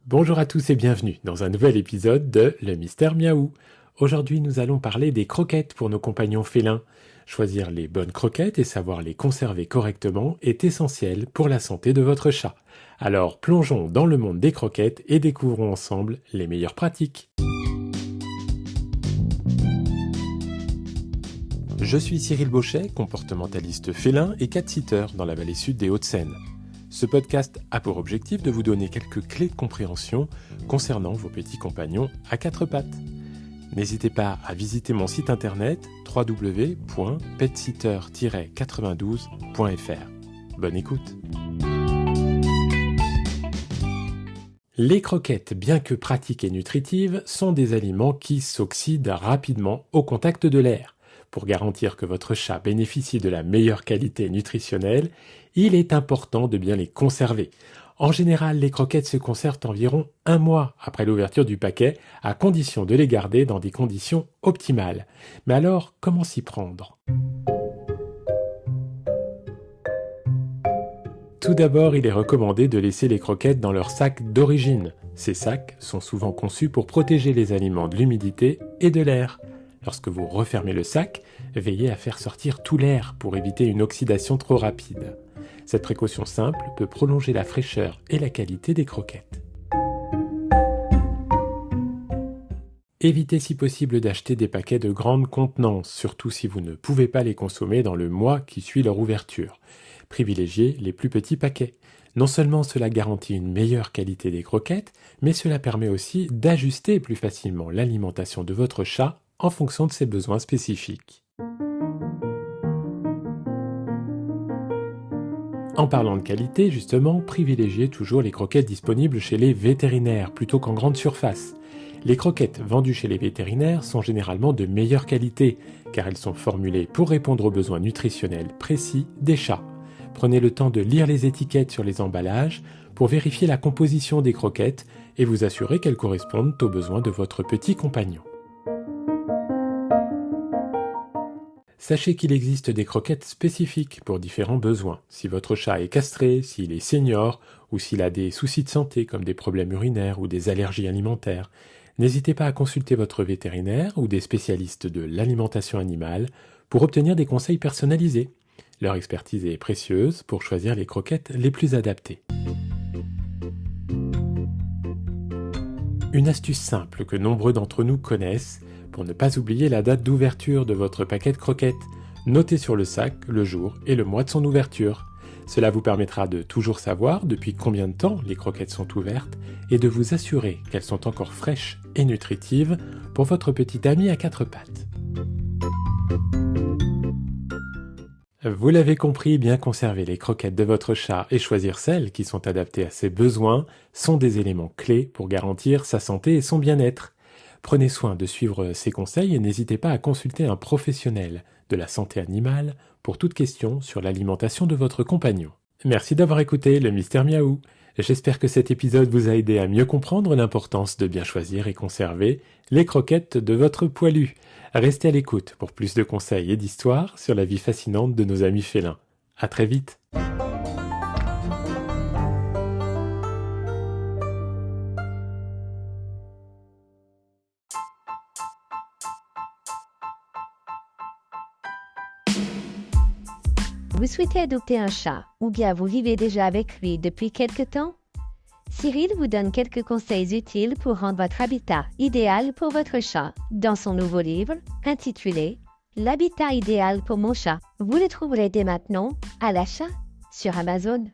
Bonjour à tous et bienvenue dans un nouvel épisode de Le Mystère Miaou. Aujourd'hui, nous allons parler des croquettes pour nos compagnons félins. Choisir les bonnes croquettes et savoir les conserver correctement est essentiel pour la santé de votre chat. Alors plongeons dans le monde des croquettes et découvrons ensemble les meilleures pratiques. Je suis Cyril Bauchet, comportementaliste félin et cat-sitter dans la vallée sud des Hauts-de-Seine. Ce podcast a pour objectif de vous donner quelques clés de compréhension concernant vos petits compagnons à quatre pattes. N'hésitez pas à visiter mon site internet www.petsitter-92.fr. Bonne écoute. Les croquettes, bien que pratiques et nutritives, sont des aliments qui s'oxydent rapidement au contact de l'air. Pour garantir que votre chat bénéficie de la meilleure qualité nutritionnelle, il est important de bien les conserver. En général, les croquettes se conservent environ 1 mois après l'ouverture du paquet, à condition de les garder dans des conditions optimales. Mais alors, comment s'y prendre ? Tout d'abord, il est recommandé de laisser les croquettes dans leur sac d'origine. Ces sacs sont souvent conçus pour protéger les aliments de l'humidité et de l'air. Lorsque vous refermez le sac, veillez à faire sortir tout l'air pour éviter une oxydation trop rapide. Cette précaution simple peut prolonger la fraîcheur et la qualité des croquettes. Évitez si possible d'acheter des paquets de grande contenance, surtout si vous ne pouvez pas les consommer dans le mois qui suit leur ouverture. Privilégiez les plus petits paquets. Non seulement cela garantit une meilleure qualité des croquettes, mais cela permet aussi d'ajuster plus facilement l'alimentation de votre chat en fonction de ses besoins spécifiques. En parlant de qualité, justement, privilégiez toujours les croquettes disponibles chez les vétérinaires plutôt qu'en grande surface. Les croquettes vendues chez les vétérinaires sont généralement de meilleure qualité, car elles sont formulées pour répondre aux besoins nutritionnels précis des chats. Prenez le temps de lire les étiquettes sur les emballages pour vérifier la composition des croquettes et vous assurer qu'elles correspondent aux besoins de votre petit compagnon. Sachez qu'il existe des croquettes spécifiques pour différents besoins. Si votre chat est castré, s'il est senior ou s'il a des soucis de santé comme des problèmes urinaires ou des allergies alimentaires, n'hésitez pas à consulter votre vétérinaire ou des spécialistes de l'alimentation animale pour obtenir des conseils personnalisés. Leur expertise est précieuse pour choisir les croquettes les plus adaptées. Une astuce simple que nombreux d'entre nous connaissent, pour ne pas oublier la date d'ouverture de votre paquet de croquettes. Notez sur le sac le jour et le mois de son ouverture. Cela vous permettra de toujours savoir depuis combien de temps les croquettes sont ouvertes et de vous assurer qu'elles sont encore fraîches et nutritives pour votre petit ami à quatre pattes. Vous l'avez compris, bien conserver les croquettes de votre chat et choisir celles qui sont adaptées à ses besoins sont des éléments clés pour garantir sa santé et son bien-être. Prenez soin de suivre ces conseils et n'hésitez pas à consulter un professionnel de la santé animale pour toute question sur l'alimentation de votre compagnon. Merci d'avoir écouté le Mystère Miaou. J'espère que cet épisode vous a aidé à mieux comprendre l'importance de bien choisir et conserver les croquettes de votre poilu. Restez à l'écoute pour plus de conseils et d'histoires sur la vie fascinante de nos amis félins. À très vite. Vous souhaitez adopter un chat, ou bien vous vivez déjà avec lui depuis quelque temps? Cyril vous donne quelques conseils utiles pour rendre votre habitat idéal pour votre chat dans son nouveau livre intitulé « L'habitat idéal pour mon chat ». Vous le trouverez dès maintenant à l'achat sur Amazon.